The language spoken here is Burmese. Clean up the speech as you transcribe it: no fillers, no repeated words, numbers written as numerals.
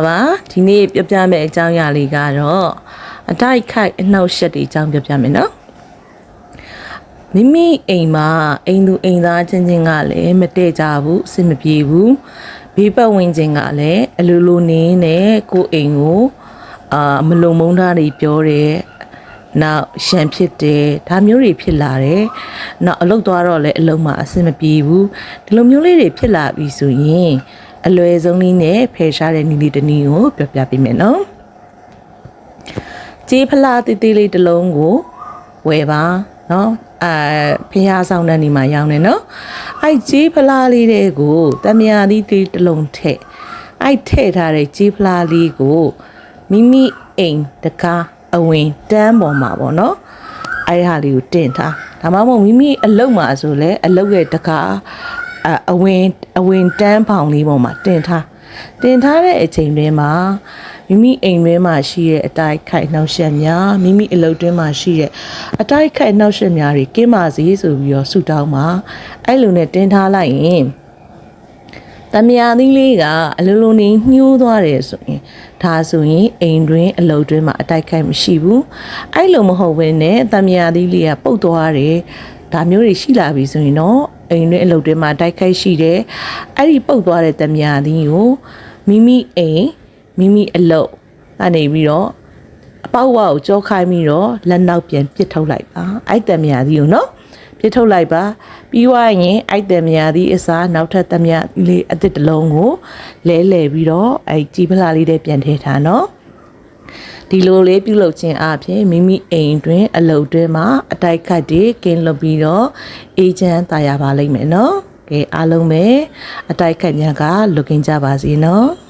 ပါဒီနေ့ပြပြမယ့်အကြောင်းအရာလေးကတော့အတိုက်ခိုက်အနှောက်အယှက်တွေအကြောင်းပြပြမယ်နော်မိမိအိမ်မှာအိမ်သူအိမ်သားချင်းချင်းကလည်းမတည့်ကြဘူးအဆင်မပြေဘူးဘေးပတ်ဝန်းကျင်ကလည်းအလိုလိုနေနဲ့ကိုယ်အိမ်ကိုမလုံမုန်းတာတွေပြောတယ်နောက်ရှံဖြစ်တယ်ဒါမျိုးတွေဖြစ်လာတယ်နောက်အလုပ်သွားတော့လည်းအလုပ်မှာအဆင်မပြေဘူးဒီလိုမျိုးလေးတွေဖြစ်လာပြီဆိုရင်အလွယ်ဆုံးနည်းနဲ့ဖယ်ရှားတဲ့နည်းလေးတစ်နည်းကိုပြောပြပေးမယ်နော်ကြေးဖလားတေးသေးလေးတစ်လုံးကိုဝယ်ပါနော်ဖျားဆောင်တဲ့နေမှာရောင်းနေနော်အဲ့ကြေးဖလားလေးတွေကိုတမယာသီးသေးတစ်လုံးထည့်အဲ့ထည့်ထားတဲ့ကြေးဖလားလေးကိုမိမိအိမ်တကားအဝင်တန်းပေါ်မှာပေါ့နော်အဲ့ဟာလေးကိုတင်ထားဒါမှမဟုတ်မိမိအလုပ်မှာဆိုလဲအလုပ်ရဲ့တကားအဝင်တန်းဖောင်လေးပေါ်မှာတင်ထားတဲ့အချိန်တွင်းမှာမိမိအိမ်တွင်းမှာရှိတဲ့အတိုက်ခိုက်နှောက်ယှက်များမိမိအလုပ်တွင်းမှာရှိတဲ့အတိုက်ခိုက်နှောက်ယှက်များတွေကင်းပါစေဆိုပြီးတော့ဆုတောင်းပါအဲ့လိုနဲ့တင်ထားလိုက်ရင်တမယာသီးလေးကအလိုလိုနေညှိုးသွားတယ်ဆိုရင်ဒါဆိုရင်အိမ်တွင်းအလုပ်တွင်းမှာအတိုက်ခိုက်မရှိဘူးအဲ့လိုမဟုတ်ဘဲနဲ့တမယာသီးလေးကပုတ်သွားတယ်ဒါမျိုးတွေရှိလာပြီဆိုရင်တော့အိမ်တွင်းအလုပ်တွေမှာတိုက်ခိုက်ရှိတယ်အဲ့ဒီပုတ်သွားတဲ့တမယာသီးကိုမိမိအိမ်မိမိအလုပ်ကနေပြီးတော့အပေါက်ဝါကိုကြောခိုင်းပြီးတော့လက်နောက်ပြန်ပစ်ထုတ်လိုက်ပါအဲ့တမယာသီးကိုနော်ပစ်ထုတ်လိုက်ပါပြီးွားရင်အဲ့တမယာသီးအစားနောက်ထပ်တမယာလေးအသစ်တစ်လုံးကိုလဲပြီးတော့အဲ့ကြီးဖလားလေးတွေပြန်ထည့်ထားနော်ဒီလိုလေးပြုလုပ်ခြင်းအပြင်မိမိအိမ်တွင်အလုပ်တွင်မှာအတိုက်ခိုက်တွေကင်းလွတ်ပြီးတော့အေးချမ်းသာယာပါလိမ့်မယ်နော်ကဲအားလုံးပဲအတိုက်ခိုက်များကလွတ်ကင်းကြပါစေနော်